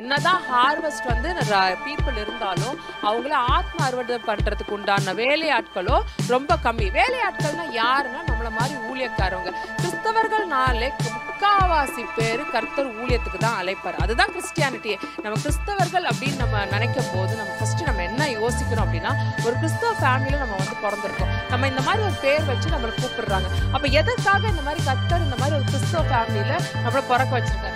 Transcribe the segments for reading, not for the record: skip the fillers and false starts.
என்னதான் ஹார்வெஸ்ட் வந்து பீப்புள் இருந்தாலும் அவங்கள ஆத்ம அறுவடை பண்றதுக்கு உண்டான வேலையாட்களோ ரொம்ப கம்மி. வேலையாட்கள்னா யாருன்னா நம்மள மாதிரி ஊழியக்காரவங்க. கிறிஸ்தவர்கள்னாலே முக்காவாசி பேர் கர்த்தர் ஊழியத்துக்கு தான் அழைப்பார். அதுதான் கிறிஸ்டியானிட்டியே. நம்ம கிறிஸ்தவர்கள் அப்படின்னு நம்ம நினைக்கும் போது நம்ம ஃபர்ஸ்ட் நம்ம என்ன யோசிக்கிறோம் அப்படின்னா, ஒரு கிறிஸ்தவ ஃபேமிலியில நம்ம வந்து பிறந்திருக்கோம். நம்ம இந்த மாதிரி ஒரு பேர் வச்சு நம்மளை கூப்பிடுறாங்க. அப்ப எதற்காக இந்த மாதிரி கர்த்தர் இந்த மாதிரி ஒரு கிறிஸ்தவ ஃபேமிலியில நம்மளை பிறக்க வச்சிருக்காரு?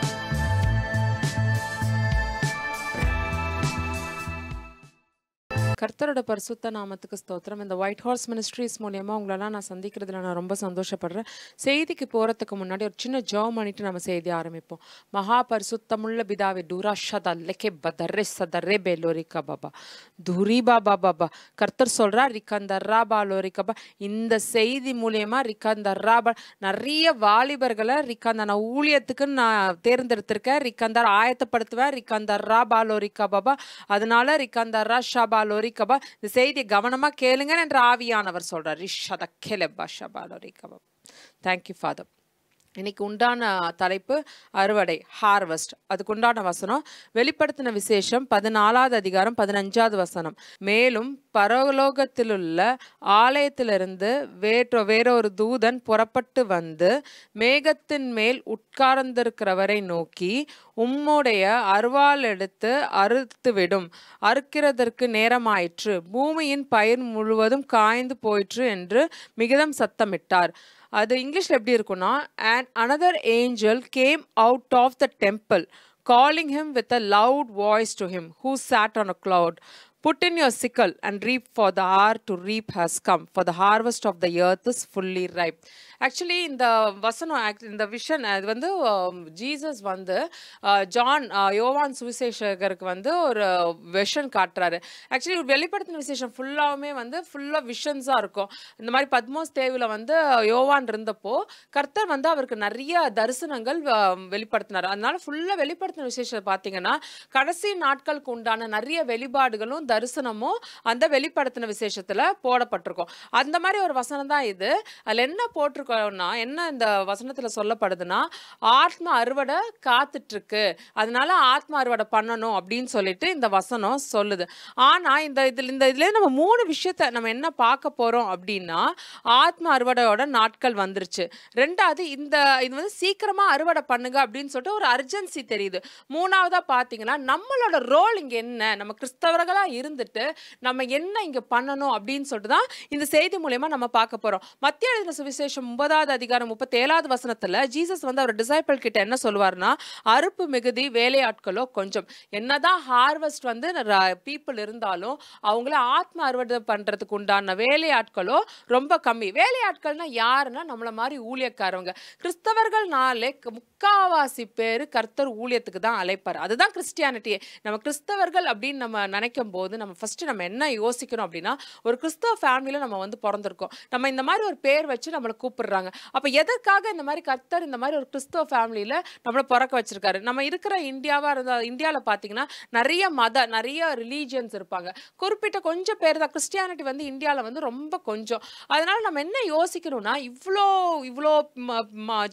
கர்த்தரோட பரிசுத்த நாமத்துக்கு ஸ்தோத்திரம். இந்த ஒயிட் ஹார்ஸ் மினிஸ்ட்ரிஸ் மூலியமா உங்களெல்லாம் நான் சந்திக்கிறதுல நான் ரொம்ப சந்தோஷப்படுறேன். செய்திக்கு போறதுக்கு முன்னாடி ஒரு சின்ன ஜெபம் பண்ணிட்டு நம்ம செய்தி ஆரம்பிப்போம். மகா பரிசுத்தமுள்ள பிதாவே, டூராஷதா லெகே பதரே சதரே பெலோரிகா பாபா துரிபா பாபா. கர்த்தர் சொல்றா ரிகந்தர்ரா பாலோரிகா. இந்த செய்தி மூலியமா ரிகந்தர்ரா நிறைய வாலிபர்களை நான் ஊழியத்துக்கு நான் தேர்ந்தெடுத்திருக்கேன். ரிகந்தர் ஆயத்தப்படுத்துவேன். ரிகந்தர்ரா பாலோரிகா பாபா. அதனால ரிகந்தர்ரா ஷபாலோரி கபா. இந்த செய்தியை கவனமா கேளுங்க என்று ஆவியானவர் சொல்றார். Thank you father. இன்னைக்கு உண்டான தலைப்பு அறுவடை, ஹார்வெஸ்ட். அதுக்கு உண்டான வசனம் வெளிப்படுத்தின விசேஷம் 14வது அதிகாரம் 15வது வசனம். மேலும் பரலோகத்திலுள்ள ஆலயத்திலிருந்து வேறொரு தூதன் புறப்பட்டு வந்து மேகத்தின் மேல் உட்கார்ந்திருக்கிறவரை நோக்கி, உம்முடைய அருவாள் எடுத்து அறுத்துவிடும், அறுக்கிறதற்கு நேரமாயிற்று, பூமியின் பயிர் முழுவதும் காய்ந்து போயிற்று என்று மிகுதம் சத்தமிட்டார். அது இங்கிலீஷ்ல எப்படி இருக்குன்னா, and another angel came out of the temple calling him with a loud voice to him who sat on a cloud, put in your sickle and reap, for the hour to reap has come, for the harvest of the earth is fully ripe. Actually இந்த வசனம், இந்த vision அது வந்து Jesus வந்து யோவான் சுவிசேஷகருக்கு வந்து ஒரு vision காட்டுறாரு. ஆக்சுவலி வெளிப்படுத்தின விசேஷம் ஃபுல்லாகவுமே வந்து ஃபுல்லாக விஷன்ஸாக இருக்கும். இந்த மாதிரி பத்மோஸ் தேவில வந்து யோவான் இருந்தப்போ கர்த்தர் வந்து அவருக்கு நிறைய தரிசனங்கள் வெளிப்படுத்தினார். அதனால ஃபுல்லாக வெளிப்படுத்தின விசேஷம் பார்த்தீங்கன்னா கடைசி நாட்களுக்கு உண்டான நிறைய வெளிப்பாடுகளும் தரிசனமும் அந்த வெளிப்படுத்தின விசேஷத்தில் போடப்பட்டிருக்கும். அந்த மாதிரி ஒரு வசனம் தான் இது. அதில் என்ன போட்டிருக்கோம்னா, என்ன இந்த வசனத்துல சொல்லப்படுதுன்னா, ஆத்ம அறுவடை காத்துட்டு இருக்கு, அதனால ஆத்ம அறுவடை பண்ணணும் அப்படின்னு சொல்லிட்டு இந்த வசனம் சொல்லுது. ஆனா இதுல நம்ம 3 விஷயத்த நம்ம என்ன பார்க்க போறோம் அப்படின்னா, ஆத்ம அறுவடையோட நாட்கள் வந்துருச்சு. ரெண்டாவது, இது வந்து சீக்கிரமா அறுவடை பண்ணுங்க அப்படின்னு சொல்லிட்டு ஒரு அர்ஜென்சி தெரியுது. மூணாவதா பாத்தீங்கன்னா, நம்மளோட ரோல் இங்க என்ன, நம்ம கிறிஸ்தவர்களா இருந்துட்டு நம்ம என்ன இங்க பண்ணணும் அப்படின்னு சொல்லிட்டு தான் இந்த செய்தி மூலமா நம்ம பார்க்க போறோம். மத்திய எழுதின சுவிசேஷம் 9வது அதிகாரம் 37வது வசனத்துல ஜீசஸ் வந்து அவர் டிசைபிள் கிட்ட என்ன சொல்வார்னா, அறுப்பு மிகுதி, வேலையாட்களோ கொஞ்சம். என்னதான் ஹார்வெஸ்ட் வந்து பீப்புள் இருந்தாலும் அவங்கள ஆத்ம அறுவடை பண்றதுக்கு உண்டான வேலையாட்களோ ரொம்ப கம்மி. வேலையாட்கள்னா யாருன்னா நம்மள மாதிரி ஊழியக்காரவங்க. கிறிஸ்தவர்கள்னாலே முக்காவாசி பேர் கர்த்தர் ஊழியத்துக்கு தான் அழைப்பார். அதுதான் கிறிஸ்டியானிட்டியே. நம்ம கிறிஸ்தவர்கள் அப்படின்னு நம்ம நினைக்கும் போது நம்ம ஃபர்ஸ்ட் நம்ம என்ன யோசிக்கிறோம் அப்படின்னா, ஒரு கிறிஸ்தவ ஃபேமிலியில நம்ம வந்து பிறந்திருக்கோம். நம்ம இந்த மாதிரி ஒரு பேர் வச்சு நம்மளை கூப்பிடுறாங்க. அப்ப எதற்காக இந்த மாதிரி கர்த்தர் இந்த மாதிரி ஒரு கிறிஸ்தவ ஃபேமிலியில நம்மளை பிறக்க வச்சிருக்காரு? நம்ம இருக்கிற இந்தியாவில் பார்த்தீங்கன்னா நிறைய ரிலீஜியன்ஸ் இருப்பாங்க. குறிப்பிட்ட கொஞ்சம் பேர் தான். கிறிஸ்டியானிட்டி வந்து இந்தியாவில் வந்து ரொம்ப கொஞ்சம். அதனால நம்ம என்ன யோசிக்கணும்னா, இவ்வளோ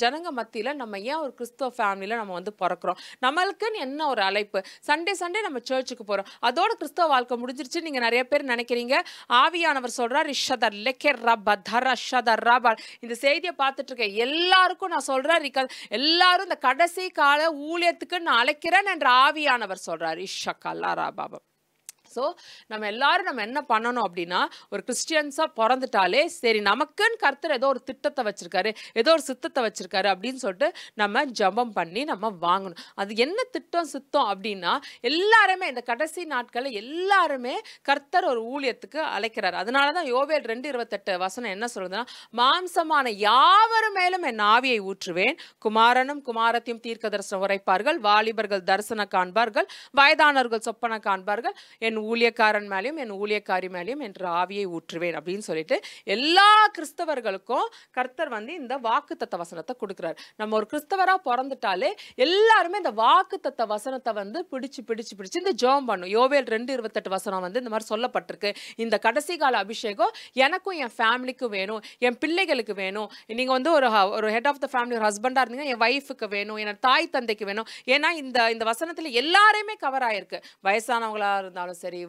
ஜனங்க மத்தியில நம்ம ஏன் ஒரு கிறிஸ்தவ ஃபேமிலியில நம்ம வந்து பிறக்கிறோம்? நம்மளுக்குன்னு என்ன ஒரு அழைப்பு? சண்டே நம்ம சர்ச்சுக்கு போறோம், அதோட கிறிஸ்தவ வாழ்க்கை முடிஞ்சிருச்சு நீங்க நிறைய பேர் நினைக்கிறீங்க. ஆவியானவர் சொல்றார், இந்த செய்தியை பார்த்துட்டு இருக்க எல்லாருக்கும் நான் சொல்றேன், எல்லாரும் இந்த கடைசி கால ஊழியத்துக்கு நான் அழைக்கிறேன் என்று ஆவியானவர் சொல்றார். பாபா. ஸோ நம்ம எல்லாரும் என்ன பண்ணணும் அப்படின்னா, ஒரு கிறிஸ்டியன்ஸாக பிறந்துட்டாலே சரி, நமக்குன்னு கர்த்தர் ஏதோ ஒரு திட்டத்தை வச்சிருக்காரு, ஏதோ ஒரு சித்தத்தை வச்சிருக்காரு அப்படின்னு சொல்லிட்டு நம்ம ஜெபம் பண்ணி நம்ம வாங்கணும். அது என்ன திட்டம் சித்தம் அப்படின்னா, எல்லாருமே இந்த கடைசி நாட்களில் எல்லாருமே கர்த்தர் ஒரு ஊழியத்துக்கு அழைக்கிறார். அதனால தான் யோவேல் 2:28 வசனம் என்ன சொல்றதுன்னா, மாம்சமான யாவரும் மேலும் என் ஆவியை ஊற்றுவேன், குமாரனும் குமாரத்தையும் தீர்க்க தரிசனம் உரைப்பார்கள், வாலிபர்கள் தரிசனம் காண்பார்கள், வயதானவர்கள் சொப்பன காண்பார்கள், என் என் ஊழியக்காரன் மேலேயும் என் ஊழியக்காரி மேலேயும் என் ஆவியை ஊற்றுவேன் அப்படின்னு சொல்லிட்டு எல்லா கிறிஸ்தவர்களுக்கும் கர்த்தர் வந்து இந்த வாக்குத்தத்த வசனத்தை கொடுக்குறாரு. நம்ம ஒரு கிறிஸ்தவரா பிறந்துட்டாலே எல்லாருமே இந்த வாக்குத்தத்த வசனத்தை வந்து பிடிச்சு பிடிச்சு பிடிச்சு இந்த ஜெபம் பண்ணும். யோவேல் 2:28 வசனம் வந்து இந்த மாதிரி சொல்லப்பட்டிருக்கு. இந்த கடைசி கால அபிஷேகம் எனக்கும் என் ஃபேமிலிக்கும் வேணும், என் பிள்ளைகளுக்கு வேணும். நீங்க வந்து ஒரு ஹெட் ஆஃப் த ஃபேமிலி, ஒரு ஹஸ்பண்டா இருந்தீங்கன்னா என் வைஃபுக்கு வேணும், என் தாய் தந்தைக்கு வேணும். ஏன்னா இந்த வசனத்துல எல்லாரையுமே கவர் ஆயிருக்கு. வயசானவங்களா இருந்தாலும் சரி,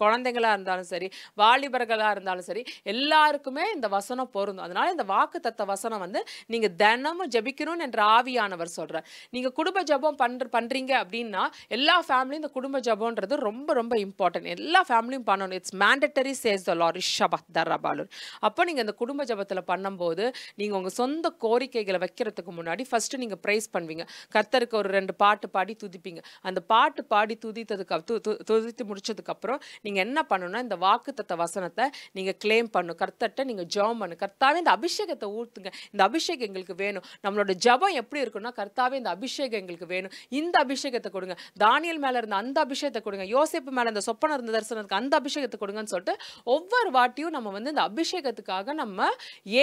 குழந்தைங்களா இருந்தாலும் சரி, வாலிபர்களா இருந்தாலும் சரி, எல்லாருக்குமே இந்த வசனம் பொருந்தும். அதனால இந்த வாக்குத்தத்த வசனம் வந்து நீங்க தினமும் ஜெபிக்கணும்னு என்ற ஆவியானவர் சொல்றார். நீங்க குடும்ப ஜெபம் பண்றீங்க அப்படின்னா எல்லா ஃபேமிலியும் இந்த குடும்ப ஜெபம்ன்றது ரொம்ப ரொம்ப இம்பார்ட்டன்ட். எல்லா ஃபேமிலியும் பண்ணணும். It's mandatory says the Lord ரிஷபத்தரபாலூர். அப்போ நீங்க இந்த குடும்ப ஜெபத்துல பண்ணும்போது நீங்க உங்க சொந்த கோரிக்கைகளை வைக்கிறதுக்கு முன்னாடி ஃபர்ஸ்ட் நீங்க பிரைஸ் பண்ணுவீங்க. கர்த்தருக்கு ஒரு 2 பாட்டு பாடி துதிப்பீங்க. அந்த பாட்டு பாடி துதித்து முடிச்சதுக்கு அப்புறம் நீங்க என்ன பண்ணணும்னா இந்த வாக்குத்தத்த வசனத்தை நீங்க கிளைம் பண்ணணும். கர்த்தர்ட்ட நீங்க ஜெபம் பண்ணு. கர்த்தாவே இந்த அபிஷேகத்தை ஊத்துங்க, இந்த அபிஷேகம் எங்களுக்கு வேணும். நம்மளோட ஜெபம் எப்படி இருக்குன்னா, கர்த்தாவே இந்த அபிஷேகம் எங்களுக்கு வேணும், இந்த அபிஷேகத்தை கொடுங்க. தானியேல் மேல இருந்த அந்த அபிஷேகத்தை கொடுங்க, யோசேப்பு மேல இந்த சொப்பனம் இருந்த தரிசனத்துக்கு அந்த அபிஷேகத்தை கொடுங்கன்னு சொல்லிட்டு ஒவ்வொரு வாட்டியும் நம்ம வந்து இந்த அபிஷேகத்துக்காக நம்ம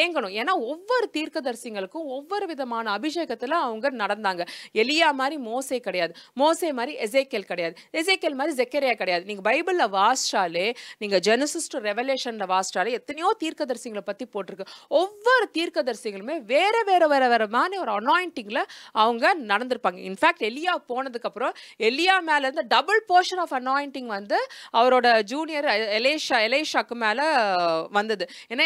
ஏங்கணும். ஏன்னா ஒவ்வொரு தீர்க்கதரிசிகளுக்கும் ஒவ்வொரு விதமான அபிஷேகத்துல அவங்க நடந்தாங்க. எலியா மாதிரி மோசே கிடையாது, மோசே மாதிரி எசேக்கியேல் கிடையாது, எசேக்கியேல் மாதிரி ஜெக்கரியா கிடையாது. நீங்க பைபிள்ல வாசிச்சாலே, நீங்க ஜெனசிஸ் டு ரெவலேஷன்ல வாசிச்சாலே எத்தனையோ தீர்க்கதரிசிகளை பத்தி போட்டிருக்கு. ஒவ்வொரு தீர்க்கதரிசிகளுமே வேற வேற வேற வேறமான ஒரு அனாயிண்டிங்ல அவங்க நடந்திருப்பாங்க. இன்ஃபேக்ட் எலியா போனதுக்கு அப்புறம் எலியா மேல இருந்து டபுள் போர்ஷன் ஆஃப் அனாயிண்டிங் வந்து அவரோட ஜூனியர் எலேஷாக்கு மேல வந்தது. ஏன்னா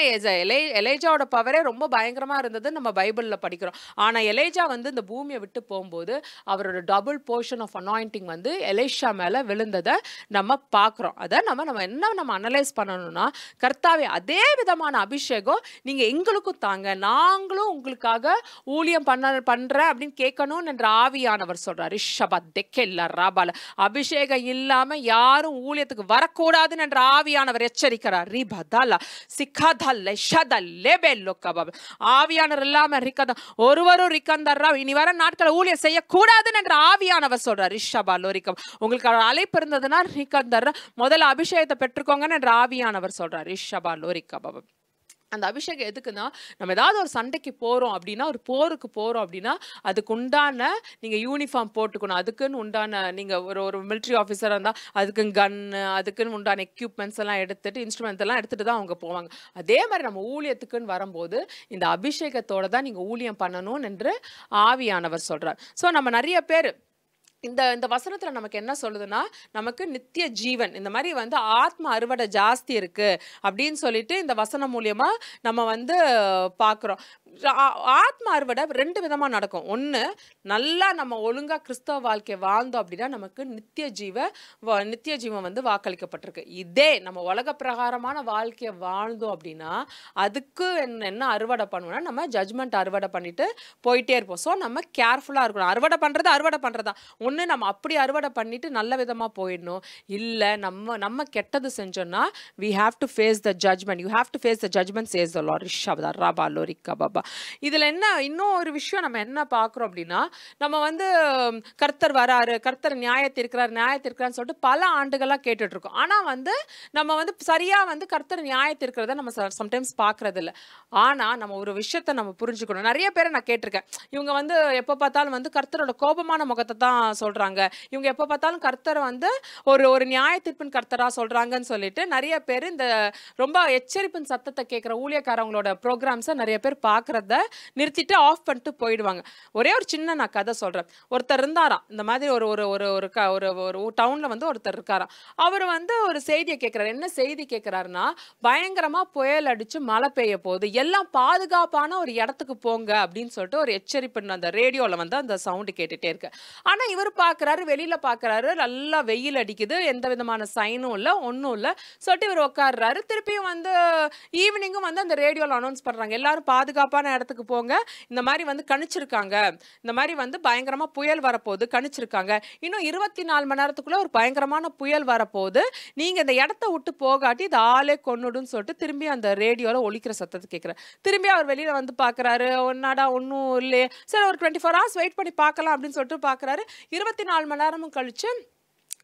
எலேஜாவோட பவரே ரொம்ப பயங்கரமா இருந்தது நம்ம பைபிள்ல படிக்கிறோம். ஆனா எலேஜா வந்து இந்த பூமியை விட்டு போகும்போது அவரோட டபுள் போர்ஷன் ஆஃப் அனாயிண்டிங் வந்து எலேஷா மேல விழுந்ததை நம்ம பார்க்கிறோம். அதை நம்ம அனலைஸ் பண்ணணும்னா, கர்த்தாவே அதே விதமான அபிஷேகம் நீங்க எங்களுக்கும் தாங்க, நாங்களும் உங்களுக்காக ஊழியம் பண்றேன் அப்படின்னு கேட்கணும் என்ற ஆவியானவர் சொல்றார். அபிஷேகம் இல்லாம யாரும் ஊழியத்துக்கு வரக்கூடாதுன்னு என்ற ஆவியானவர் எச்சரிக்கிறார். ஆவியானவர் இல்லாம ஒருவரும் இனி வர நாட்களை ஊழியம் செய்யக்கூடாதுன்னு என்ற ஆவியானவர் சொல்றார். உங்களுக்கு அழைப்பு இருந்ததுன்னா முதல்ல அபிஷேகத்தை பெற்றுக்கோங்கன்னு என்ற ஆவியானவர் சொல்றார். அந்த அபிஷேகம் எதுக்குன்னா, நம்ம ஏதாவது ஒரு சண்டைக்கு போறோம் அப்படின்னா, ஒரு போருக்கு போறோம் அப்படின்னா அதுக்கு உண்டான நீங்க யூனிஃபார்ம் போட்டுக்கணும். அதுக்குன்னு உண்டான நீங்க ஒரு மிலிட்ரி ஆஃபீஸராக இருந்தால் அதுக்கு கன்னு, அதுக்குன்னு உண்டான எக்யூப்மெண்ட்ஸ் எல்லாம் எடுத்துட்டு, இன்ஸ்ட்ருமெண்ட்ஸ் எல்லாம் எடுத்துட்டு தான் அவங்க போவாங்க. அதே மாதிரி நம்ம ஊழியத்துக்குன்னு வரும்போது இந்த அபிஷேகத்தோட தான் நீங்க ஊழியம் பண்ணணும் என்று ஆவியானவர் சொல்றார். ஸோ நம்ம நிறைய பேர் இந்த வசனத்துல நமக்கு என்ன சொல்லுதுன்னா, நமக்கு நித்திய ஜீவன், இந்த மாதிரி வந்து ஆத்ம அறுவடை ஜாஸ்தி இருக்கு அப்படின்னு சொல்லிட்டு இந்த வசனம் மூலியமா நம்ம வந்து பார்க்குறோம். ஆத்ம அறுவடை 2 விதமா நடக்கும். ஒன்று, நல்லா நம்ம ஒழுங்கா கிறிஸ்தவ வாழ்க்கை வாழ்ந்தோம் அப்படின்னா நமக்கு நித்திய ஜீவன் வந்து வாக்களிக்கப்பட்டிருக்கு. இதே நம்ம உலக பிரகாரமான வாழ்க்கையை வாழ்ந்தோம் அப்படின்னா அதுக்கு என்ன அறுவடை பண்ணுவோம்னா, நம்ம ஜட்ஜ்மெண்ட் அறுவடை பண்ணிட்டு போயிட்டே இருப்போம். ஸோ நம்ம கேர்ஃபுல்லா இருக்கணும். அறுவடை பண்றதா ஒன்று, நம்ம அப்படி அறுவடை பண்ணிட்டு நல்ல விதமாக போயிடணும். இல்லை நம்ம கெட்டது செஞ்சோம்னா we have to face the judgment. You have to face the judgment says the Lord. இதில் என்ன இன்னும் ஒரு விஷயம் நம்ம என்ன பார்க்குறோம் அப்படின்னா, நம்ம வந்து கர்த்தர் வராரு, கர்த்தர் நியாயத்திருக்கிறான்னு சொல்லிட்டு பல ஆண்டுகளாக கேட்டுட்டு இருக்கோம். ஆனால் வந்து நம்ம வந்து சரியாக வந்து கர்த்தர் நியாயத்திருக்கிறத நம்ம சம்டைம்ஸ் பார்க்கறது இல்லை. ஆனால் நம்ம ஒரு விஷயத்தை நம்ம புரிஞ்சுக்கணும். நிறைய பேரை நான் கேட்டிருக்கேன், இவங்க வந்து எப்போ பார்த்தாலும் வந்து கர்த்தரோட கோபமான முகத்தை தான் சொல்றாங்க, இவங்க எப்ப பார்த்தாலும் கர்த்தரை வந்து ஒரு நியாய தீர்ப்பின் கர்த்தரா சொல்றாங்கன்னு சொல்லிட்டு நிறைய பேர் இந்த ரொம்ப எச்சரிப்பின் சத்தத்தை கேட்கிற ஊழியக்காரங்களோட ப்ரோக்ராம்ஸை நிறைய பேர் பார்க்கறத நிறுத்திட்டு ஆஃப் பண்ணிட்டு போயிடுவாங்க. ஒரே ஒரு சின்ன நான் கதை சொல்றேன். ஒருத்தர் இருந்தாராம், இந்த மாதிரி ஒரு டவுன்ல வந்து ஒருத்தர் இருக்காராம். அவர் வந்து ஒரு செய்தியை கேட்கிறார். என்ன செய்தி கேட்கிறாருன்னா, பயங்கரமா புயல் அடிச்சு மழை பெய்ய போகுது, எல்லாம் பாதுகாப்பான ஒரு இடத்துக்கு போங்க அப்படின்னு சொல்லிட்டு ஒரு எச்சரிப்பு அந்த ரேடியோல வந்து அந்த சவுண்டு கேட்டுட்டே இருக்கு. ஆனா இவர் பார்க்குறாரு, வெளியில பார்க்குறாரு, நல்லா வெயில் அடிக்குது, எந்த விதமான சைனும் இல்லை, ஒன்றும் இல்லை சொல்லிட்டு இவர் உட்காடுறாரு. திருப்பியும் வந்து ஈவினிங்கும் வந்து அந்த ரேடியோவில் அனௌன்ஸ் பண்ணுறாங்க, எல்லாரும் பாதுகாப்பான இடத்துக்கு போங்க, இந்த மாதிரி வந்து கணிச்சிருக்காங்க, இந்த மாதிரி வந்து பயங்கரமாக புயல் வரப்போகுது கணிச்சிருக்காங்க, இன்னும் 24 மணி நேரத்துக்குள்ளே ஒரு பயங்கரமான புயல் வரப்போகுது, நீங்கள் இந்த இடத்த விட்டு போகாட்டி இது ஆளே கொன்னுடுன்னு சொல்லிட்டு திரும்பி அந்த ரேடியோவில் ஒலிக்கிற சத்தத்தை கேட்குறாரு. திரும்பி அவர் வெளியில் வந்து பார்க்குறாரு, ஒன்னாடா ஒன்றும் இல்லையே, சரி ஒரு 24 hours வெயிட் பண்ணி பார்க்கலாம் அப்படின்னு சொல்லிட்டு பார்க்குறாரு. 24 மணி நேரமும் கழிச்சு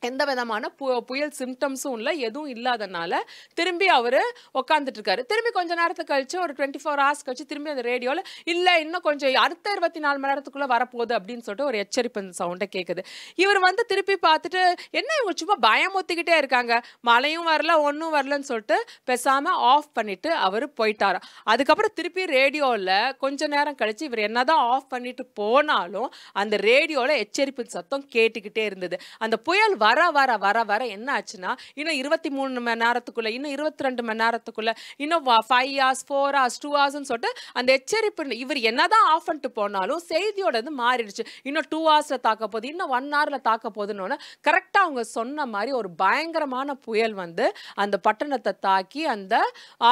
எந்த விதமான புயல் சிம்டம்ஸும் இல்லை, எதுவும் இல்லாதனால திரும்பி அவர் உட்காந்துட்டு இருக்காரு. திரும்பி கொஞ்ச நேரத்துக்கு கழிச்சு ஒரு 24 ஹவர்ஸ் கழிச்சு திரும்பி அந்த ரேடியோவில் இல்லை இன்னும் கொஞ்சம் அடுத்த 24 மணி நேரத்துக்குள்ளே வரப்போகுது அப்படின்னு சொல்லிட்டு ஒரு எச்சரிப்பு சவுண்டை கேட்குது. இவர் வந்து திருப்பி பார்த்துட்டு என்ன இவங்க சும்மா பயமுத்திக்கிட்டே இருக்காங்க, மழையும் வரல ஒன்றும் வரலன்னு சொல்லிட்டு பேசாமல் ஆஃப் பண்ணிட்டு அவர் போயிட்டாரா. அதுக்கப்புறம் திருப்பி ரேடியோவில் கொஞ்ச நேரம் கழிச்சு இவர் என்னதான் ஆஃப் பண்ணிட்டு போனாலும் அந்த ரேடியோவில் எச்சரிப்பு சத்தம் கேட்டுக்கிட்டே இருந்தது. அந்த புயல் வர வர வர வர என்ன ஆச்சுன்னா இன்னும் 23 மணி நேரத்துக்குள்ள, இன்னும் 22 மணி நேரத்துக்குள்ள, இன்னும் 5 hours 4 hours 2 hours சொல்லிட்டு அந்த எச்சரிப்பு இவர் என்னதான் ஆஃப் பண்ணிட்டு போனாலும் செய்தியோட மாறிடுச்சு. இன்னும் 2 hours தாக்க போகுது, இன்னும் 1 hour தாக்க போகுதுன்னு கரெக்டா அவங்க சொன்ன மாதிரி ஒரு பயங்கரமான புயல் வந்து அந்த பட்டணத்தை தாக்கி அந்த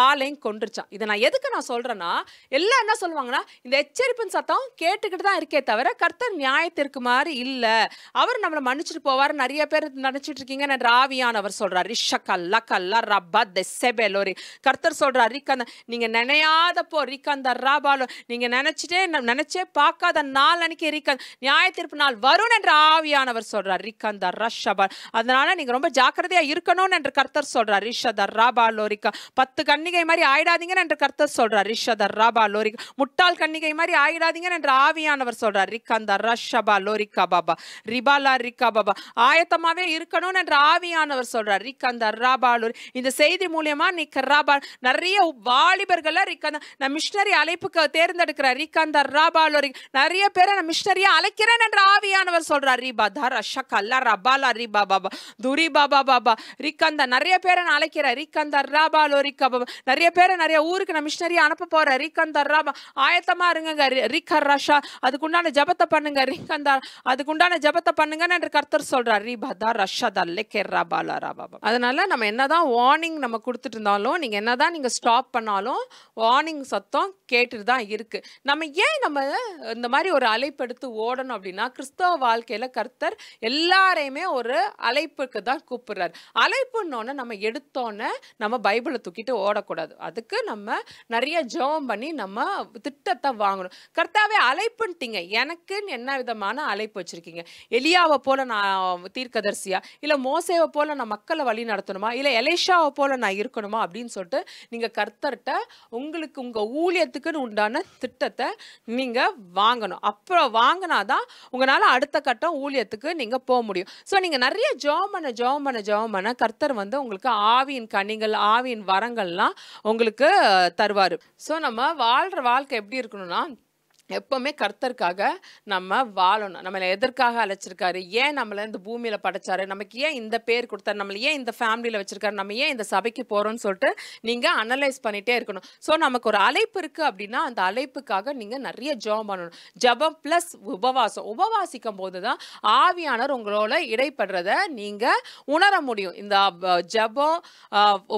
ஆளையும் கொண்டுருச்சான். இதை நான் எதுக்கு நான் சொல்றேன்னா, எல்லாம் என்ன சொல்லுவாங்கன்னா இந்த எச்சரிப்பின் சத்தம் கேட்டுக்கிட்டு தான் இருக்கே தவிர கர்த்தர் நியாயத்திற்கு மாதிரி இல்ல, அவர் நம்மளை மன்னிச்சுட்டு போவார் நிறைய பேர் நினைச்சிட்டு இருக்கீங்க என்ற ஆவியானவர் சொல்றார். ரிஷக்கல்ல கல்ல ரப்பா தெசெபெலோரி கர்த்தர் சொல்றார், ரிக்கந்த நீங்க நினையாதப்போ ரிக்கந்த ராபாலோ நீங்க நினைச்சே பார்க்காத நாள் அன்னைக்கு ரிக்கந்த் நியாயத்தீர்ப்பு நாள் வரும் என்ற ஆவியானவர் சொல்றார். ரிக்கந்த ரஷபால் அதனால நீங்க ரொம்ப ஜாக்கிரதையா இருக்கணும் என்று கர்த்தர் சொல்றார். ரிஷத ராபாலோரிக்கா 10 கன்னிகை மாதிரி ஆயிடாதீங்க என்று கர்த்தர் சொல்றார். ரிஷத ராபாலோரிக்கா முட்டாள் கன்னிகை மாதிரி ஆயிடாதீங்க என்று ஆவியானவர் சொல்றார். ரிக்கந்த ரஷபாலோரிக்கா பாபா ரிபாலா ரிக்கா பாபா ஆயத்தமாவே இருக்கணும் என்ற ஆவியானவர் சொல்றார். ரிக்கந்த ராபாலோரி இந்த செய்தி மூலமா நிறைய வாலிபர்களை நான் மிஷனரி அழைப்புக்கு தேர்ந்தெடுக்கிறார். ரிக்கந்த ராபாலோரி நிறைய பேரை நான் மிஷனரியா அழைக்கிறேன் என்ற ஆவியானவர் சொல்றார். ரிபா தர ஷக்கல்ல ரபாலா ரிபா பாபா துரி பாபா பாபா ரிக்கந்த நிறைய பேரை நான் அழைக்கிறேன். ரிக்கந்த ராபாலோரிக்கா பாபா நிறைய பேரை நிறைய ஊருக்கு நான் மிஷனரியா அனுப்ப போறேன். ரிக்கந்த ராபா ஆயத்தமா இருங்க. ரிக்கர் ரஷா அதுக்குண்டான ஜபத்தை பண்ணுங்க. ரிக்கந்த அதுக்குண்டான ஜபத்தை பண்ணுங்க என்று கர்த்தர் சொல்றார். ரிபா அதனால நம்ம என்னதான் வார்னிங் நம்ம கொடுத்துட்டு இருந்தாலும், நீங்க என்னதான் நீங்க ஸ்டாப் பண்ணாலும் வார்னிங் சத்தம் கேட்டுட்டு தான் இருக்கு. நம்ம ஏன் நம்ம இந்த மாதிரி ஒரு அழைப்பு எடுத்து ஓடணும் அப்படின்னா, கிறிஸ்தவ வாழ்க்கையில கர்த்தர் எல்லாரையுமே ஒரு அழைப்புக்கு தான் கூப்பிடுறாரு. அழைப்புன்னொன்னு நம்ம எடுத்தோன்னே நம்ம பைபிளை தூக்கிட்டு ஓடக்கூடாது. அதுக்கு நம்ம நிறைய ஜெபம் பண்ணி நம்ம திட்டத்தை வாங்கணும். கர்த்தாவே அழைப்புன்ட்டீங்க, எனக்குன்னு என்ன விதமான அழைப்பு வச்சிருக்கீங்க? எலியாவை போல நான் தீர்க்கதரிசியா, இல்ல மோசேவை போல நான் மக்களை வழி நடத்தணுமா, இல்ல எலிஷாவை போல நான் இருக்கணுமா அப்படின்னு சொல்லிட்டு நீங்க கர்த்தர்கிட்ட உங்களுக்கு உங்க ஊழியத்துக்குன்னு உண்டான திட்டத்தை நீங்க வாங்கணும். அப்புறம் வாங்கினாதான் உங்களால அடுத்த கட்டம் ஊழியத்துக்கு நீங்க போக முடியும். ஸோ நீங்க நிறைய ஜெபம் பண்ண கர்த்தர் வந்து உங்களுக்கு ஆவியின் கனிகள் ஆவியின் வரங்கள்லாம் உங்களுக்கு தருவாரு. ஸோ நம்ம வாழ்ற வாழ்க்கை எப்படி இருக்கணும்னா, எப்பவுமே கர்த்தருக்காக நம்ம வாழணும். நம்மளை எதற்காக அழைச்சிருக்காரு, ஏன் நம்மளை இந்த பூமியில படைச்சாரு, நமக்கு ஏன் இந்த பேர் கொடுத்தாரு, நம்மளை ஏன் இந்த ஃபேமிலியில வச்சிருக்காரு, நம்ம ஏன் இந்த சபைக்கு போறோம்னு சொல்லிட்டு நீங்க அனலைஸ் பண்ணிட்டே இருக்கணும். ஸோ நமக்கு ஒரு அழைப்பு இருக்கு அப்படின்னா அந்த அழைப்புக்காக நீங்க நிறைய ஜெபம் பண்ணணும். ஜெபம் பிளஸ் உபவாசிக்கும் போதுதான் ஆவியானவர் உங்களோட இடைப்படுறத நீங்க உணர முடியும். இந்த ஜெபம்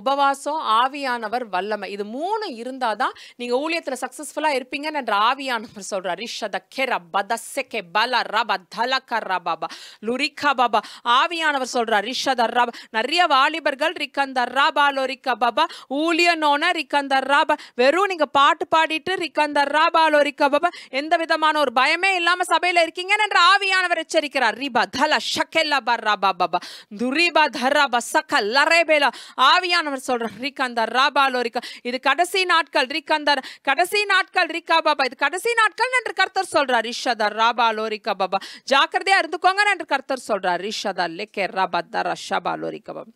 உபவாசம் ஆவியானவர் வல்லமை இது 3 இருந்தாதான் நீங்க ஊழியத்துல சக்சஸ்ஃபுல்லா இருப்பீங்கன்னு என்ற ஆவியானவர் சொல்றார். ரிஷத கெர பதசெகே பல ரப தலக ரபபா லுரிகா பாபா ஆவியானவர் சொல்றார். ரிஷத ரப நிறைய வாலிபர்கள் ரிக்கந்த ரபாலோ ரிகா பாபா ஊழியனோன ரிக்கந்த ரப வெறும் நீங்க பாட்டு பாடிட்டு ரிக்கந்த ரபாலோ ரிகா பாபா எந்த விதமான ஒரு பயமே இல்லாம சபையில இருக்கீங்க என்ற ஆவியானவர் எச்சரிக்கிறார். ரிபா தல ஷக்கெல்ல பரபா பாபா துரிபா தரபா சக லரேபேலா ஆவியானவர் சொல்றார். ரிக்கந்த ரபாலோ ரிகா இது கடைசி நாட்கள் ரிக்கந்த கடைசி நாட்கள் ரிகா பாபா இது கடைசி நாட்கள் என்று கர்த்தர் சொல்றார். ரிஷத ராபாலோரிகா பாபா ஜாக்கிரதையா இருந்துக்கோங்க என்று கர்த்தர் சொல்றார். ரிஷத லெக்கே ரபத ரஷபாலோரிகா பாபா.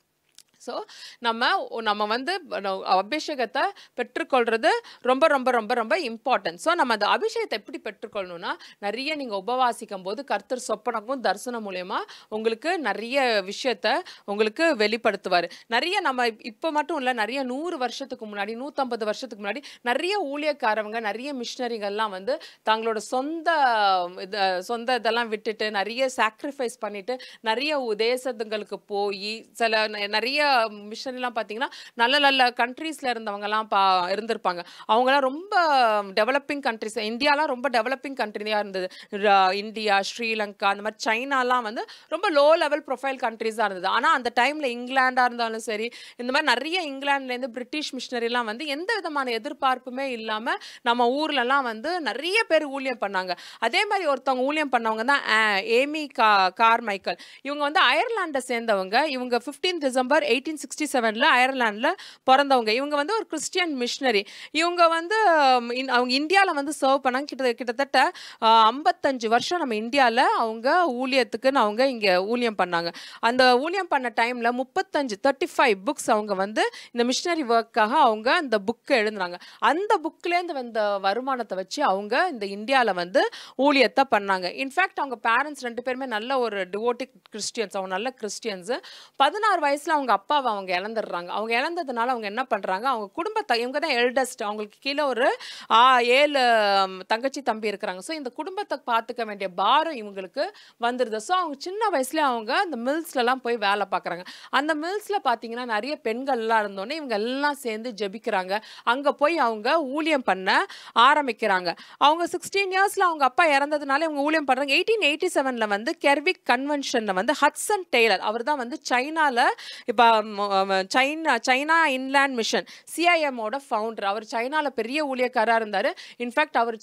ஸோ நம்ம வந்து அபிஷேகத்தை பெற்றுக்கொள்வது ரொம்ப ரொம்ப ரொம்ப ரொம்ப இம்பார்ட்டன்ட். ஸோ நம்ம அந்த அபிஷேகத்தை எப்படி பெற்றுக்கொள்ளணும்னா, நிறைய நீங்கள் உபவாசிக்கும் போது கர்த்தர் சொப்பனமும் தரிசனம் மூலயமா உங்களுக்கு நிறைய விஷயத்த உங்களுக்கு வெளிப்படுத்துவார். நிறைய நம்ம இப்போ மட்டும் இல்லை, நிறைய 100 வருஷத்துக்கு முன்னாடி 150 வருஷத்துக்கு முன்னாடி நிறைய ஊழியக்காரவங்க நிறைய மிஷினரிகள்லாம் வந்து தங்களோட சொந்த இதெல்லாம் விட்டுட்டு நிறைய சாக்ரிஃபைஸ் பண்ணிட்டு நிறைய தேசங்களுக்கு போய் சில நிறைய மிஷனரிலாம் பார்த்தீங்கன்னா நல்ல நல்ல கண்ட்ரீஸ்ல இருந்தவங்கலாம் இருந்திருப்பாங்க. அவங்கலாம் ரொம்ப டெவலப்பிங் கண்ட்ரீஸ், இந்தியாலாம் ரொம்ப டெவலப்பிங் கண்ட்ரியா இருந்தது. இந்தியா, ஸ்ரீலங்கா, அந்த மாதிரி சைனாலாம் வந்து ரொம்ப லோ லெவல் ப்ரொஃபைல் கண்ட்ரீஸா இருந்தது. ஆனா அந்த டைம்ல இங்கிலாண்டா இருந்தாலும் சரி, இந்த மாதிரி நிறைய இங்கிலாந்துலேருந்து பிரிட்டிஷ் மிஷனரிலாம் வந்து எந்த விதமான எதிர்பார்ப்புமே இல்லாம நம்ம ஊர்லலாம் வந்து நிறைய பேர் ஊழியம் பண்ணாங்க. அதே மாதிரி ஒருத்தவங்க ஊழியம் பண்ணவங்க தான் ஏமி கார்மைக்கல். இவங்க வந்து அயர்லாண்டை சேர்ந்தவங்க. இவங்க 15 டிசம்பர் 1867 அயர்லாண்டில் பிறந்தவங்க. இவங்க வந்து ஒரு கிறிஸ்டியன் மிஷனரி. இவங்க வந்து அவங்க இந்தியாவில் வந்து சர்வ் பண்ணாங்க. கிட்டத்தட்ட 55 வருஷம் நம்ம இந்தியாவில் அவங்க ஊழியத்துக்குன்னு அவங்க இங்கே ஊழியம் பண்ணாங்க. அந்த ஊழியம் பண்ண டைமில் 35 புக்ஸ் அவங்க வந்து இந்த மிஷனரி ஒர்க்காக அவங்க அந்த புக்கை எழுதுனாங்க. அந்த புக்லேருந்து வந்த வருமானத்தை வச்சு அவங்க இந்த இந்தியாவில் வந்து ஊழியத்தை பண்ணாங்க. இன்ஃபேக்ட் அவங்க பேரண்ட்ஸ் 2 பேருமே நல்ல ஒரு டிவோட்டிக் கிறிஸ்டியன்ஸ். அவங்க நல்ல கிறிஸ்டியன்ஸு. 16 வயசில் அவங்க அப்பாவை அவங்க இழந்துடுறாங்க. அவங்க இழந்ததுனால அவங்க என்ன பண்ணுறாங்க, அவங்க குடும்பத்தை, இவங்க தான் எல்டஸ்ட், அவங்களுக்கு கீழே ஒரு 7 தங்கச்சி தம்பி இருக்கிறாங்க. ஸோ இந்த குடும்பத்தை பார்த்துக்க வேண்டிய பாரம் இவங்களுக்கு வந்துடுது. ஸோ அவங்க சின்ன வயசுல அவங்க அந்த மில்ஸ்லலாம் போய் வேலை பார்க்குறாங்க. அந்த மில்ஸில் பார்த்தீங்கன்னா நிறைய பெண்கள்லாம் இருந்தோன்னே இவங்க எல்லாம் சேர்ந்து ஜெபிக்கிறாங்க. அங்கே போய் அவங்க ஊழியம் பண்ண ஆரம்பிக்கிறாங்க. அவங்க 16 இயர்ஸில் அவங்க அப்பா இறந்ததுனால இவங்க ஊழியம் பண்ணுறாங்க. 1887 வந்து கெர்விக் கன்வென்ஷனில் வந்து ஹட்சன் டெய்லர், அவர் தான் வந்து சைனாவில் இப்போ சைனா இன்லேண்ட் மிஷன் சிஐஎம்மோட ஃபவுண்டர். அவர் சைனாவில் பெரிய ஊழியக்காராக இருந்தார். இன்ஃபேக்ட் அவர்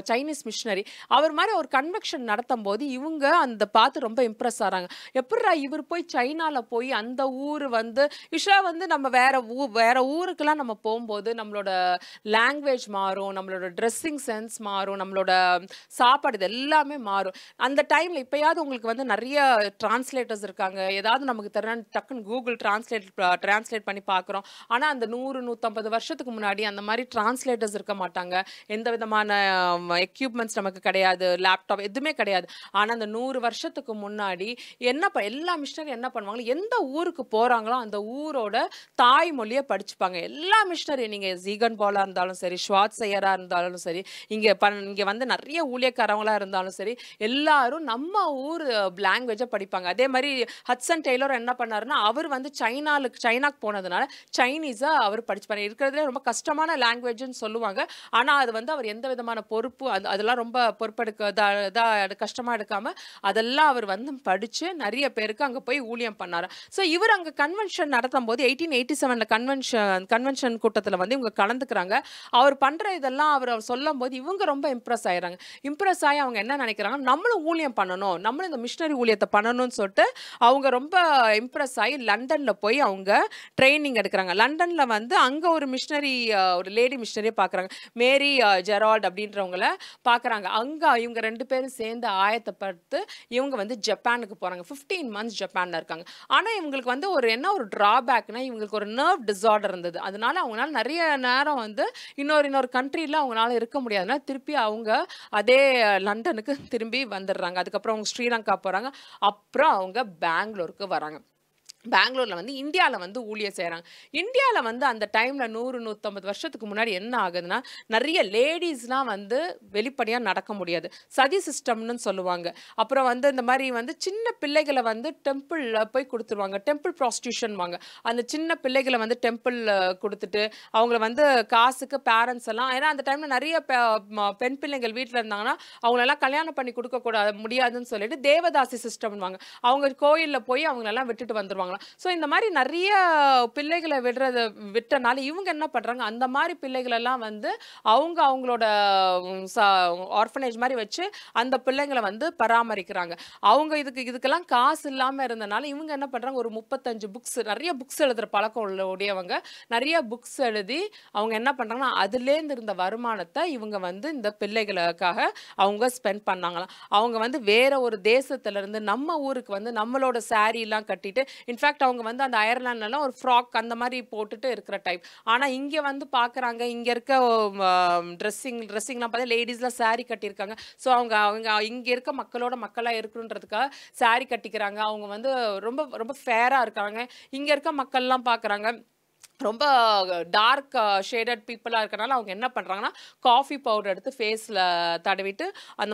சைனீஸ் மிஷனரி. அவர் மாதிரி ஒரு கன்வென்ஷன் நடத்தும் போது இவங்க அந்த பார்த்து ரொம்ப இம்ப்ரெஸ் ஆகிறாங்க. எப்படிரா இவர் போய் சைனாவில் போய் அந்த ஊர் வந்து யூஸ்வலாக வந்து நம்ம வேற ஊருக்கெல்லாம் நம்ம போகும்போது நம்மளோட லாங்குவேஜ் மாறும், நம்மளோட ட்ரெஸ்ஸிங் சென்ஸ் மாறும், நம்மளோட சாப்பாடு இது எல்லாமே மாறும். அந்த டைமில் இப்போயாவது உங்களுக்கு வந்து நிறைய டிரான்ஸ்லேட்டர்ஸ் இருக்காங்க. ஏதாவது நமக்கு தெரியல டக்குன்னு கூகுள் டிரான்ஸ்லேட் பண்ணி பார்க்குறோம். ஆனால் அந்த 100-150 வருஷத்துக்கு முன்னாடி அந்த மாதிரி டிரான்ஸ்லேட்டர்ஸ் இருக்க மாட்டாங்க. எந்த விதமான எக்யூப்மெண்ட்ஸ் நமக்கு கிடையாது, லேப்டாப் எதுவுமே கிடையாது. ஆனால் அந்த 100 வருஷத்துக்கு முன்னாடி எல்லா மிஷனரி என்ன பண்ணுவாங்க, எந்த ஊருக்கு போகிறாங்களோ அந்த ஊரோட தாய்மொழியை படிச்சுப்பாங்க. எல்லா மிஷனரி, நீங்கள் ஜீகன் பாலா இருந்தாலும் சரி, ஷ்வார்ட்ஸையரா இருந்தாலும் சரி, இங்கே வந்து நிறைய ஊழியக்காரங்களா இருந்தாலும் சரி, எல்லாரும் நம்ம ஊர் லாங்குவேஜை படிப்பாங்க. அதே மாதிரி ஹட்சன் டெய்லர் என்ன பண்ணாருன்னா, அவர் வந்து சைனாக்கு போனதுனால சைனீஸை அவர் படிச்சுப்பாரு. இருக்கிறதுலே ரொம்ப கஷ்டமான லாங்குவேஜ்னு சொல்லுவாங்க. ஆனால் அது வந்து அவர் எந்த விதமான பொறுப்பு அதெல்லாம் ரொம்ப கஷ்டமாக எடுக்காம அதெல்லாம் அவர் வந்து படித்து நிறைய பேருக்கு அங்கே போய் ஊழியம் பண்ணார். ஸோ இவர் அங்கே கன்வென்ஷன் நடத்தும் போது 1887 கன்வென்ஷன் கூட்டத்தில் வந்து இவங்க கலந்துக்கிறாங்க. அவர் பண்ணுற இதெல்லாம் அவர் சொல்லும் போது இவங்க ரொம்ப இம்ப்ரெஸ் ஆயிடுறாங்க. இம்ப்ரெஸ் ஆகி அவங்க என்ன நினைக்கிறாங்க, நம்மளும் ஊழியம் பண்ணணும், நம்மளும் இந்த மிஷனரி ஊழியத்தை பண்ணணும்னு சொல்லிட்டு அவங்க ரொம்ப இம்ப்ரெஸ் ஆகி லண்டனில் போய் அவங்க ட்ரைனிங் எடுக்கிறாங்க. லண்டனில் வந்து அங்கே ஒரு மிஷனரி, ஒரு லேடி மிஷனரியை பார்க்குறாங்க, மேரி ஜெரால்ட் அப்படின்றவங்கள பார்க்குறாங்க. அங்கே இவங்க 2 பேரும் சேர்ந்து ஆயத்தப்பட்டு இவங்க வந்து ஜப்பானுக்கு போகிறாங்க. 15 மந்த்ஸ் ஜப்பானில் இருக்காங்க. ஆனால் இவங்களுக்கு வந்து ஒரு ட்ராபேக்னா, இவங்களுக்கு ஒரு நர்வ் டிஸார்டர் இருந்தது. அதனால அவங்களால நிறைய நேரம் வந்து இன்னொரு கண்ட்ரியில் அவங்களால இருக்க முடியாதுன்னா திருப்பி அவங்க அதே லண்டனுக்கு திரும்பி வந்துடுறாங்க. அதுக்கப்புறம் அவங்க ஸ்ரீலங்கா போகிறாங்க. அப்புறம் அவங்க பெங்களூருக்கு வராங்க. பெங்களூரில் வந்து இந்தியாவில் வந்து ஊழியம் செய்கிறாங்க. இந்தியாவில் வந்து அந்த டைமில் 100-150 வருஷத்துக்கு முன்னாடி என்ன ஆகுதுன்னா, நிறைய லேடிஸ்லாம் வந்து வெளிப்படையாக நடக்க முடியாது, சதி சிஸ்டம்னு சொல்லுவாங்க. அப்புறம் வந்து இந்த மாதிரி வந்து சின்ன பிள்ளைகளை வந்து டெம்பிளில் போய் கொடுத்துருவாங்க, டெம்பிள் ப்ராஸ்டியூஷன் வாங்க. அந்த சின்ன பிள்ளைகளை வந்து டெம்பிளில் கொடுத்துட்டு அவங்கள வந்து காசுக்கு பேரண்ட்ஸ் எல்லாம், ஏன்னா அந்த டைமில் நிறைய பெண் பிள்ளைகள் வீட்டில் இருந்தாங்கன்னா அவங்களெல்லாம் கல்யாணம் பண்ணி கொடுக்கக்கூடாது, முடியாதுன்னு சொல்லிட்டு தேவதாசி சிஸ்டம்வாங்க. அவங்க கோயிலில் போய் அவங்களெல்லாம் விட்டுட்டு வந்துருவாங்க. ஸோ இந்த மாதிரி நிறைய பிள்ளைகளை விட்டனால இவங்க என்ன பண்றாங்க, அந்த மாதிரி பிள்ளைகளெல்லாம் வந்து அவங்களோட ஆர்ஃபனேஜ் மாதிரி வச்சு அந்த பிள்ளைங்களை வந்து பராமரிக்கிறாங்க. அவங்க இதுக்கெல்லாம் காசு இல்லாமல் இருந்தனால இவங்க என்ன பண்றாங்க, ஒரு 35 புக்ஸ், நிறைய புக்ஸ் எழுதுற பழக்கம் உடையவங்க, நிறைய புக்ஸ் எழுதி அவங்க என்ன பண்றாங்கன்னா அதுலேருந்து இருந்த வருமானத்தை இவங்க வந்து இந்த பிள்ளைகளுக்காக அவங்க ஸ்பெண்ட் பண்ணாங்களாம். அவங்க வந்து வேற ஒரு தேசத்துல இருந்து நம்ம ஊருக்கு வந்து நம்மளோட சாரி எல்லாம் கட்டிட்டு, இன்ஃபேக்ட் அவங்க வந்து அந்த அயர்லாண்ட்லாம் ஒரு ஃப்ராக் அந்த மாதிரி போட்டுட்டு இருக்கிற டைப். ஆனால் இங்கே வந்து பார்க்குறாங்க, இங்கே இருக்க ட்ரெஸ்ஸிங்லாம் பார்த்தா லேடிஸ்லாம் சாரி கட்டியிருக்காங்க. ஸோ அவங்க இங்கே இருக்க மக்களாக இருக்குன்றதுக்காக சாரி கட்டிக்கிறாங்க. அவங்க வந்து ரொம்ப ரொம்ப ஃபேராக இருக்காங்க. இங்கே இருக்க மக்கள்லாம் பார்க்குறாங்க, ரொம்ப டார்க் ஷேடட் பீப்புளாக இருக்கனால அவங்க என்ன பண்ணுறாங்கன்னா காஃபி பவுடர் எடுத்து ஃபேஸில் தடவிட்டு அந்த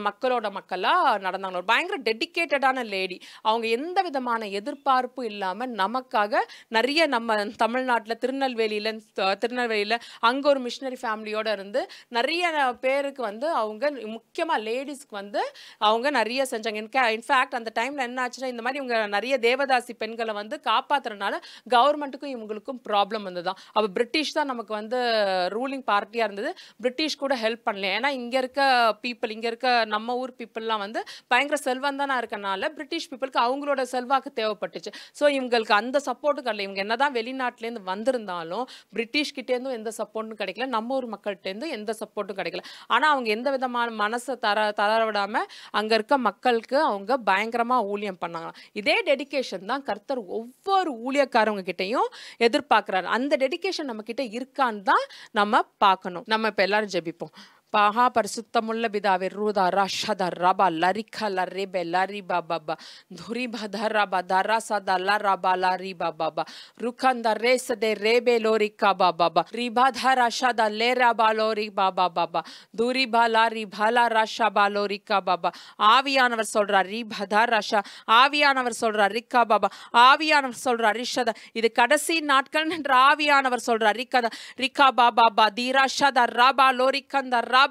மக்களாக நடந்தாங்க. ஒரு பயங்கர டெடிக்கேட்டடான லேடி. அவங்க எந்த விதமான எதிர்பார்ப்பும் இல்லாமல் நமக்காக நிறைய நம்ம தமிழ்நாட்டில் திருநெல்வேலியில் அங்கே ஒரு மிஷினரி ஃபேமிலியோடு இருந்து நிறைய பேருக்கு வந்து அவங்க முக்கியமாக லேடிஸ்க்கு வந்து அவங்க நிறைய செஞ்சாங்க. இன்ஃபேக்ட் அந்த டைமில் என்ன ஆச்சுன்னா இந்த மாதிரி இவங்க நிறைய தேவதாசி பெண்களை வந்து காப்பாற்றுறதுனால கவர்மெண்ட்டுக்கும் இவங்களுக்கும் ப்ராப்ளம் தான். அப்ப பிரிட்டிஷ் தான் நமக்கு வந்து ரூலிங் பார்ட்டியா இருந்தது. பிரிட்டிஷ் கூட ஹெல்ப் பண்ணல. ஏன்னா இங்க இருக்க நம்ம ஊர் பீப்புள்லாம் வந்து பயங்கர செல்வந்தனா இருக்கனால பிரிட்டிஷ் பீப்புளுக்கு அவங்களோட செல்வாக்கு தேவைப்பட்டுச்சு. ஸோ இவங்களுக்கு அந்த சப்போர்ட்டும் கிடையாது. இவங்க என்னதான் வெளிநாட்டிலேருந்து வந்திருந்தாலும் பிரிட்டிஷ் கிட்டேருந்தும் எந்த சப்போர்ட்டும் கிடைக்கல, நம்ம ஊர் மக்கள்கிட்டேருந்து எந்த சப்போர்ட்டும் கிடைக்கல. ஆனா அவங்க எந்த விதமான மனசை தளர விடாம அங்க இருக்க மக்களுக்கு அவங்க பயங்கரமா ஊழியம் பண்ணாங்க. இதே டெடிகேஷன் தான் கர்த்தர் ஒவ்வொரு ஊழியக்காரங்க கிட்டையும் எதிர்பார்க்கிறாரு. அந்த டெடிகேஷன் நம்ம கிட்ட இருக்கான்னு தான் நம்ம பார்க்கணும். நம்ம இப்ப எல்லாரும் ஜெபிப்போம். பஹா பரிசுத்தமுள்ள பிதாவே ரூதா ராஷத ரபா லரிகா லரிபே லரிபா பாபா துரிபா தரபா தரசத லரபா லரிபா பாபா ருகந்த ரேசதே ரேபே லோரிகா பாபா ரிபா தரஷத லேரபா லோரிபா பாபா துரிபா லரிபா லரஷபா லோரிகா பாபா. ஆவியானவர் சொல்றார் ரிபா தரஷா, ஆவியானவர் சொல்றார் ரிகா பாபா, ஆவியானவர் சொல்றார் ரிஷத. இது கடைசி நாட்கள் என்று ஆவியானவர் சொல்றார் ரிகா ரிகா பாபா தீராஷத ரபா லோரிகந்த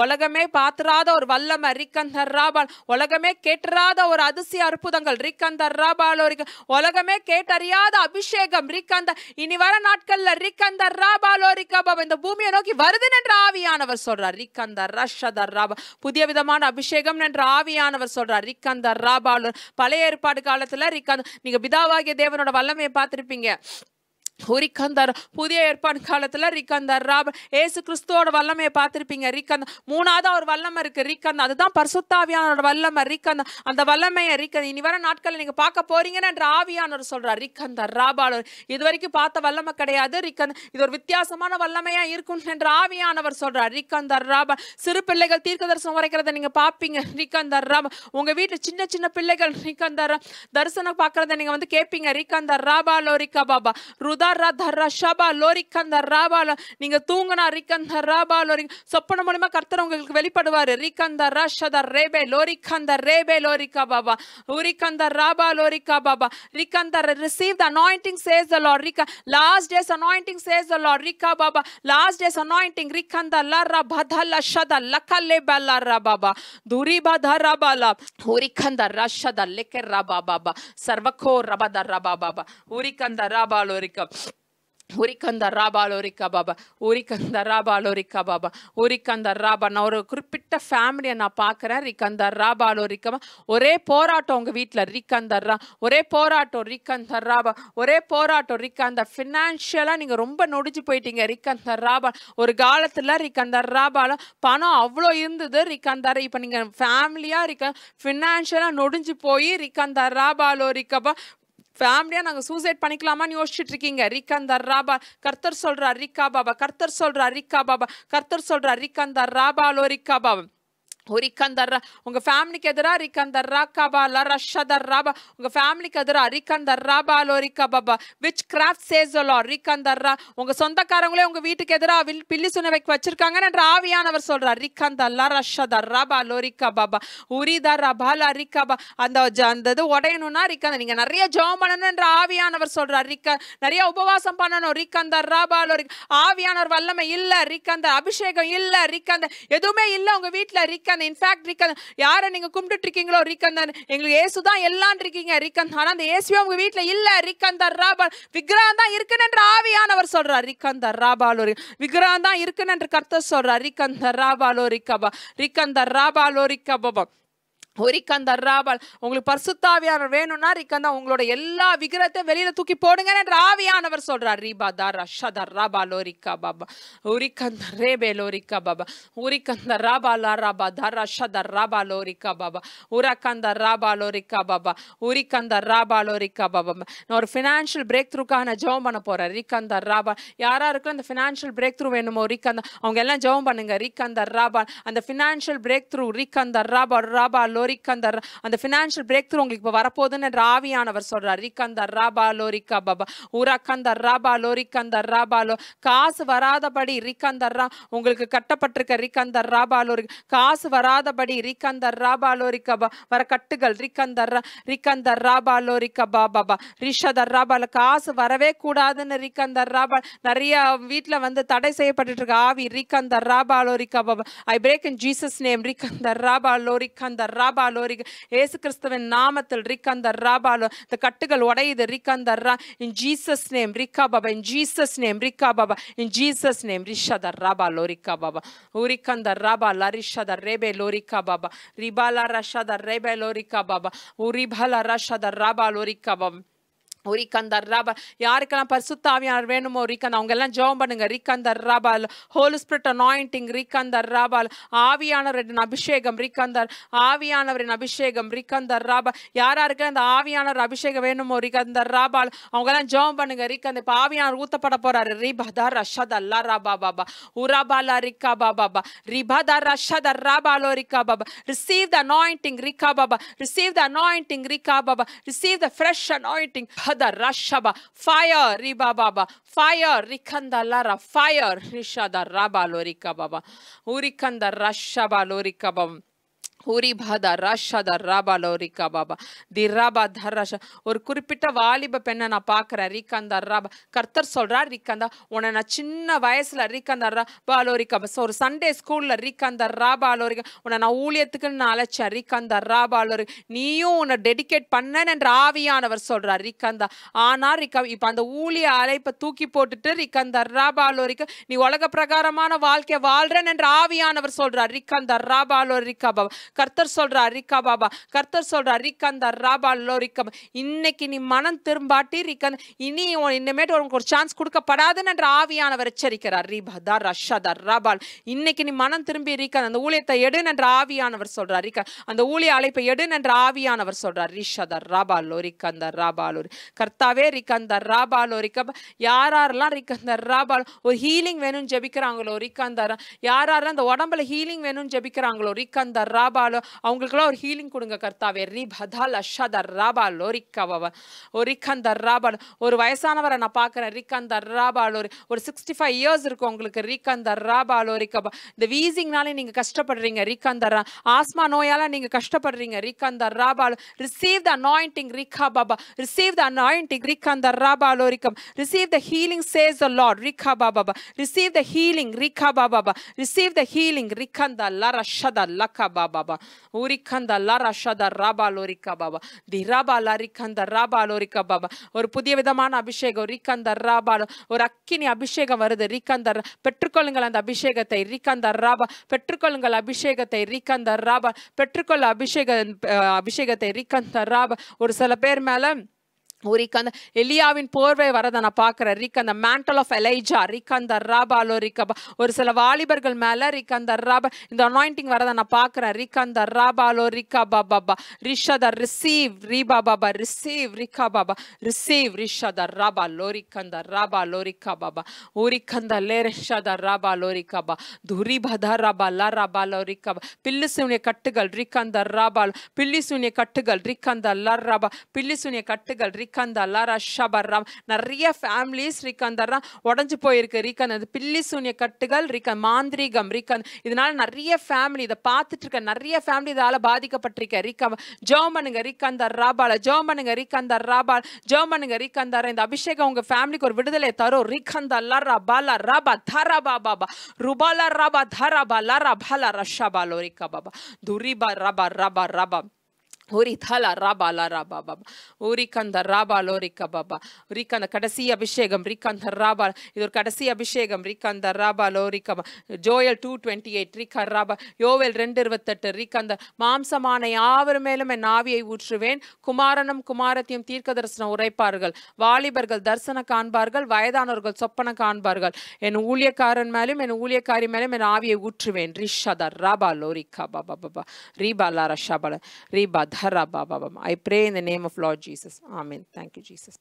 உலகமே பாத்திராத ஒரு வல்லமை ரிக்கந்தர் ராபா, உலகமே கேட்டராத ஒரு அதிசய அற்புதங்கள் ரிக்கந்தர் ராபாலோரிக்க, உலகமே கேட்டறியாத அபிஷேகம் ரிக்கந்த இனி வர நாட்கள்ல ரிக்கந்தர் ராபாலோரிக்க பாபா இந்த பூமியை நோக்கி வருது என்று ஆவியானவர் சொல்றார் ரிக்கந்தர் ரஷதர் ராபா. புதிய விதமான அபிஷேகம் என்று ஆவியானவர் சொல்றார் ரிக்கந்தர் ராபாலோ. பழைய ஏற்பாடு காலத்துல ரிக்கந்த நீங்க பிதாவாகிய தேவனோட வல்லமையை பார்த்திருப்பீங்க. புதிய ஏற்பாடு காலத்துல ரிக்கந்தர் ராபா ஏசு கிறிஸ்துவோட வல்லமையை பார்த்திருப்பீங்க. ரிக்கந்த மூணாவது ஒரு வல்லமை இருக்கு ரிக்கந்த, அதுதான் பரிசுத்த ஆவியானோட வல்லமை ரிக்கந்த. அந்த வல்லமையை ரிக்கந்த இனி வர நாட்கள் நீங்க பார்க்க போறீங்கன்னு என்று ஆவியானவர் சொல்றார் ரிக்கந்தர் ராபாலோ. இது வரைக்கும் பார்த்த வல்லமை கிடையாது ரிக்கந்த, இது ஒரு வித்தியாசமான வல்லமையா இருக்கும் என்று ஆவியானவர் சொல்றார் ரிக்கந்தர் ராபா. சிறு பிள்ளைகள் தீர்க்க தரிசனம் வரைக்கிறத நீங்க பார்ப்பீங்க ரிக்கந்தர் ராபா. உங்க வீட்டுல சின்ன சின்ன பிள்ளைகள் ரிக்கந்தர் தரிசனம் பார்க்கறத நீங்க வந்து கேட்பீங்க ரிக்கந்தர் ராபாலோ ரிக்கா பாபா ருதா நீங்க தூங்கினா ரிக்கந்த ராபாலோ சொப்பன மூலமா கர்த்தர் உங்களுக்கு வெளிப்படுவாரு ரிக்கந்த ரஷத ரேபே லோரிக்கந்த ரேபே லோரிக்கா Baba உரிக்கந்த ராபாலோரிக்கா Baba ரிக்கந்த receive the anointing says the Lord ரிக்க last days anointing says the Lord ரிக்கா Baba last days anointing ரிக்கந்த லர பதல ஷத லக்கலே பலர Baba துரி பதர Bala உரிக்கந்த ரஷத லெக்க ரபா பாபா சர்வகோ ரபத ரபா பாபா உரிக்கந்த ராபாலோரிக்கா உரிக்கந்த ராபாலோரிக்கா பாபா உரிக்கந்த ராபாலோரிக்கா பாபா உரிக்கந்த ராபா. நான் ஒரு குறிப்பிட்ட ஃபேமிலியை நான் பார்க்குறேன் ரிக்கந்த ராபாலோரிக்கா. ஒரே போராட்டம் உங்கள் வீட்டில் ரிக்கந்த ரா, ஒரே போராட்டம் ரிக்கந்த ராபா, ஒரே போராட்டம் ரிக்கந்த. ஃபினான்ஷியலாக நீங்கள் ரொம்ப நொடிஞ்சு போயிட்டீங்க ரிக்கந்த ராபா. ஒரு காலத்தில் ரிக்கந்த ராபால பணம் அவ்வளோ இருந்தது ரிக்கந்த, இப்போ நீங்கள் ஃபேமிலியாக இருக்க ஃபினான்ஷியலாக நொடிஞ்சு போய் ரிக்கந்த ராபாலோரிக்கா ஃபேமிலியா நாங்க சூசைட் பண்ணிக்கலாமான்னு யோசிச்சுட்டு இருக்கீங்க ரிக்கந்தர் ராபா. கர்த்தர் சொல்றார் ரிக்கா பாபா, கர்த்தர் சொல்றார் ரிக்கா பாபா, கர்த்தர் சொல்றார் ரிக்கந்தர் ராபாலோ ரிக்கா பாபா உரிக்கந்தர். உங்க ஃபேமிலிக்கு எதிராக ரிக்கந்தர் ராகாபா லரஷதர் ராபா, உங்க ஃபேமிலிக்கு எதிராக ரிக்கந்தர் ராபாலோ ரிக்கா பாபா witchcraft says the Lord ரிக்கந்தர் ரா. உங்க சொந்தக்காரங்களே உங்க வீட்டுக்கு எதிராக பில்லி சுனை வைக்க வச்சிருக்காங்க என்ற ஆவியானவர் சொல்றார் ரிக்கந்தர் லரஷதர் ராபாலோ ரிக்கா பாபா உரிதர் ரபாலா ரிக்கா பா. அந்த இது உடையணும்னா ரிக்கந்த நீங்க நிறைய ஜெபம் பண்ணணும் என்ற ஆவியானவர் சொல்றார் ரிக்க நிறைய உபவாசம் பண்ணணும் ரிக்கந்தர் ராபாலோ ரிக்க. ஆவியானவர் வல்லமை இல்ல ரிக்கந்த, அபிஷேகம் இல்ல ரிக்கந்த, எதுவுமே இல்ல உங்க வீட்டுல ரிக்கந்த. இன்ஃபேக்ட் ரிக்கந்த யாரை நீங்க கும்பிட்டு இருக்கீங்களோ ரிக்கந்த எங்களுக்கு இயேசு தான் எல்லாம் இருக்கீங்க ரிக்கந்த, ஆனா அந்த இயேசுவே உங்க வீட்டுல இல்ல ரிக்கந்தர் ராபா. விக்கிரகம் தான் இருக்குன்னு என்று ஆவியானவர் சொல்றார் ரிக்கந்தர் ராபாலோ. விக்கிரகம் தான் இருக்குன்னு என்று கர்த்தர் சொல்றார் ரிக்கந்தர் ராபாலோ ரிக்கபா ரிக்கந்தர் ராபாலோ ரிக்கபா ஒரிக்கந்தர் ராபால். உங்களுக்கு பரிசுத்தாவியானவர் வேணும்னா ரிக்கந்தா உங்களோட எல்லா விக்கிரகத்தையும் வெளியில தூக்கி போடுங்க என்று ஆவியானவர் சொல்றார் ரிபா தாரா ஷதர் ராபாலோ ரிக்கா பாபா உரிக்கந்தர் ரேபேலோ ரிக்கா பாபா உரிக்கந்தர் ராபாலா ராபா தாரா ஷதர் ராபாலோ ரிக்கா பாபா உரக்கந்தர் ராபாலோ ரிக்கா பாபா உரிக்கந்தர் ராபாலோ ரிக்கா பாபா. நான் ஒரு ஃபினான்ஷியல் பிரேக் த்ரூக்காக நான் ஜெபம் பண்ண போறேன் ரிக்கந்தர் ராபா. யாரா இருக்கு அந்த ஃபினான்ஷியல் பிரேக் த்ரூ வேணுமோ ரிக்கந்தா அவங்க எல்லாம் ஜெபம் பண்ணுங்க ரிக்கந்தர் ராபா. அந்த ஃபினான்ஷியல் பிரேக் த்ரூ ரிக்கந்தர் ராபா ராபாலோ லோரிக்கந்தர் அந்த ஃபினான்ஷியல் பிரேக் த்ரூ உங்களுக்கு இப்போ வரப்போகுதுன்னு என்ற ஆவியானவர் சொல்றார். ரிக்கந்தர் ராபா லோரிக்கா பாபா உரக்கந்தர் ராபா லோரிக்கந்தர் ராபா லோ காசு வராதபடி ரிக்கந்தர் ரா உங்களுக்கு கட்டப்பட்டிருக்க ரிக்கந்தர் ராபா லோரி காசு வராதபடி ரிக்கந்தர் ராபா லோரிக்கா பா வர கட்டுகள் ரிக்கந்தர் ராபா லோரிக்கா பாபா ரிஷதர் ராபால காசு வரவே கூடாதுன்னு ரிக்கந்தர் ராபா நிறைய வீட்டுல வந்து தடை செய்யப்பட்டு இருக்க ஆவி ரிக்கந்தர் ராபா லோரிக்கா பாபா I break in Jesus name ரிக்கந்தர் ராபா லோரிக்கந்தர் ராபா லோரி இயேசு கிறிஸ்துவின் நாமத்தில் ரிக்கந்தர் ராபா லோ இந்த கட்டுகள் உடையுது ரிக்கந்தர் ரா இன் ஜீசஸ் நேம் ரிக்கா பாபா இன் ஜீசஸ் நேம் ரிக்கா பாபா இன் ஜீசஸ் நேம் ரிஷதர் ராபா லோரிக்கா பாபா உரிக்கந்தர் ராபா லரிஷதர் ரேபே லோரிக்கா பாபா ரிபாலா ரஷதர் ரேபே லோரிக்கா பாபா உரிபாலா ரஷதர் ராபா லோரிக்கா பாபா உரிக்கந்தர் ராபா யாருக்கெல்லாம் பரிசுத்த ஆவியானவர் வேணுமோ ரிக்கந்த அவங்க எல்லாம் ஜெபம் பண்ணுங்க ரிக்கந்தர் ராபா ஹோலி ஸ்பிரிட் அனாயிண்டிங் ரிக்கந்தர் ராபா ஆவியானவரின் அபிஷேகம் ரிக்கந்தர் ஆவியானவரின் அபிஷேகம் ரிக்கந்தர் ராபா யாருக்கு அந்த ஆவியானவர் அபிஷேகம் வேணுமோ ரிக்கந்தர் ராபா அவங்க எல்லாம் ஜெபம் பண்ணுங்க ரிக்கந்த இப்ப ஆவியானவர் ஊத்தப்பட போறாரு ரிபதர் ரஷதல்லா ராபா பாபா உரபாலா ரிக்கா பாபா ரிபதர் ரஷதர் ராபா லோ ரிக்கா பாபா receive the anointing ரிக்கா பாபா receive the anointing ரிக்கா பாபா receive the fresh anointing Rashaba fire riba baba fire rikanda lara fire rishada raba lorika baba urikanda rashaba lorika baba ஊரிபாத ரஷத ராபா லோரிக்கா பாபா தி ராபா தரஷ ஒரு குறிப்பிட்ட வாலிப பெண்ணை நான் பார்க்குறேன் ரிக்கந்த ராபா கர்த்தர் சொல்றார் ரிக்கந்தா உன்னை நான் சின்ன வயசுல ரிக்கந்த ராபா லோரிக்கா ஒரு சண்டே ஸ்கூல்ல ரிக்கந்த ராபா லோரிக்கா உன்னை நான் ஊழியத்துக்குன்னு நான் அழைச்சேன் ரிக்கந்த ராபா லோரி நீயும் உன்னை டெடிகேட் பண்ணேன் என்ற ஆவியானவர் சொல்றார் ரிக்கந்தா ஆனா ரிக்கா இப்ப அந்த ஊழிய அழைப்பை தூக்கி போட்டுட்டு ரிக்கந்த ராபா லோரிக்கா நீ உலக பிரகாரமான வாழ்க்கை வாழ்றேன் என்ற ஆவியானவர் சொல்றார் ரிக்கந்த ராபா லோரிக்கா பாபா கர்த்தர் சொல்றார் ரிக்கா பாபா கர்த்தர் சொல்றார் ரிக்கந்த ராபா லோரிக்கா இன்னைக்கு நீ மனம் திரும்பாட்டி ரிக்கந்த இனி இனிமேட்டு உனக்கு ஒரு சான்ஸ் கொடுக்கப்படாதுன்னு என்ற ஆவியானவர் எச்சரிக்கிறார் ரிபதா ரஷதா ராபா இன்னைக்கு நீ மனம் திரும்பி ரிக்கந்த அந்த ஊழியத்தை எடுன்னு என்ற ஆவியானவர் சொல்றார் ரிக்கா அந்த ஊழிய அழைப்பை எடுன்னு என்ற ஆவியானவர் சொல்றார் ரிஷதா ராபா லோரிக்கந்த ராபா லோரி கர்த்தாவே ரிக்கந்த ராபா லோரிக்கா யாரெல்லாம் ரிக்கந்த ராபா ஒரு ஹீலிங் வேணும்னு ஜெபிக்கிறாங்களோ ரிக்கந்த யாரெல்லாம் அந்த உடம்புல ஹீலிங் வேணும்னு ஜெபிக்கிறாங்களோ ரிக்கந்த ராபா அவங்களுக்குலாம் ஒரு ஹீலிங் கொடுங்க கர்த்தாவே ரிபதல் அஷதர் ராபா லோரிக்கவ ஒரிக்கந்தர் ராபா ஒரு வயசானவரை நான் பார்க்குறேன் ரிக்கந்தர் ராபா லோரி ஒரு 65 இயர்ஸ் இருக்கும் உங்களுக்கு ரிக்கந்தர் ராபா லோரிக்கவ இந்த வீசிங்னாலே நீங்க கஷ்டப்படுறீங்க ரிக்கந்தர் ஆஸ்மா நோயால நீங்க கஷ்டப்படுறீங்க ரிக்கந்தர் ராபா ரிசீவ் த அனாயிண்டிங் ரிக்கா பாபா ரிசீவ் த அனாயிண்டிங் ரிக்கந்தர் ராபா லோரிக்கம் receive the healing says the Lord ரிக்கா பாபா ரிசீவ் த ஹீலிங் ரிக்கா பாபா ரிசீவ் த ஹீலிங் ரிக்கந்த லரஷத லக்கா பாபா ஊரிக்கந்த லரஷத ராபா லோரிக்கா பாபா தி ராபா லரிக்கந்த ராபா லோரிக்கா பாபா ஒரு புதிய விதமான அபிஷேகம் ரிக்கந்த ராபா ஒரு அக்கினி அபிஷேகம் வருது ரிக்கந்தர் பெற்றுக்கொள்ளுங்கள் அந்த அபிஷேகத்தை ரிக்கந்த ராபா பெற்றுக்கொள்ளுங்கள் அபிஷேகத்தை ரிக்கந்த ராபா பெற்றுக்கொள்ள அபிஷேகத்தை ரிக்கந்த ராபா ஒரு சில பேர் மேல உரிக்கந்த எலியாவின் போர்வை வரதை நான் பார்க்குறேன் ரிக்கந்த மேண்டல் ஆஃப் எலைஜா ரிக்கந்த ராபா லோ ரிக்கபா ஒரு சில வாலிபர்கள் மேல ரிக்கந்த ராபா இந்த அனாயிண்டிங் வரதை நான் பார்க்குறேன் ரிக்கந்த ராபா லோ ரிக்கா பாபா ரிஷத ரிசீவ் ரிபா பாபா ரிசீவ் ரிக்கா பாபா ரிசீவ் ரிஷத ராபா லோ ரிக்கந்த ராபா லோ ரிக்கா பாபா ஊரிக்கந்த லே ரிஷத ராபா லோ ரிக்கபா துரிபத ராபா லா ராபா லோ ரிக்கபா பில்லி சூனிய கட்டுகள் ரிக்கந்த ராபா பில்லி சூனிய கட்டுகள் ரிக்கந்த லா ராபா பில்லி சூனிய கட்டுகள் நிறைய ஃபேமிலிஸ் ரிக்கந்தர் உடஞ்சு போயிருக்கு ரிக்கந்த பில்லி சூனிய கட்டுகள் மாந்திரீகம் ரிக்கந்த் இதனால நிறைய ஃபேமிலி இதை பார்த்துட்டு இருக்க நிறைய ஃபேமிலி இதால பாதிக்கப்பட்டிருக்க ரிக்க ஜெபம் பண்ணுங்க ரிக்கந்தர் ராபால ஜெபம் பண்ணுங்க ரிக்கந்தர் ராபால் ஜெபம் பண்ணுங்க ரிக்கந்தர் இந்த அபிஷேகம் உங்க ஃபேமிலிக்கு ஒரு விடுதலை தரும் ரிக்கந்த லரா பாலா ராபா தரா பாபா ருபாலா ராபா தரா பாலா ராபாலா ரஷபா லோரிக்கா பாபா துரிபா ராபா ராபா ராபா ஊரி தலா ராபாலா ராபா பாபா ஊரிக்கந்த ராபா லோரிக்கா பாபா ரிக்கந்த கடைசி அபிஷேகம் ரிக்கந்த ராபா இது ஒரு கடைசி அபிஷேகம் ரிக்கந்த ராபா லோரிக்கா ஜோயல் 2:28 ரிக்க ராபா யோவேல் 2:28 ரிக்கந்த மாம்சமான யாவர் மேலும் என் ஆவியை ஊற்றுவேன் குமாரனும் குமாரத்தையும் தீர்க்க தரிசனம் உரைப்பார்கள் வாலிபர்கள் தரிசனம் காண்பார்கள் வயதானவர்கள் சொப்பன காண்பார்கள் என் ஊழியக்காரன் மேலும் என் ஊழியக்காரி மேலும் என் ஆவியை ஊற்றுவேன் ரிஷத ராபா லோரிக்கா Baba Baba ரீபாலா ரஷாபல ரீபா I pray in the name of Lord Jesus. Amen. Thank you, Jesus.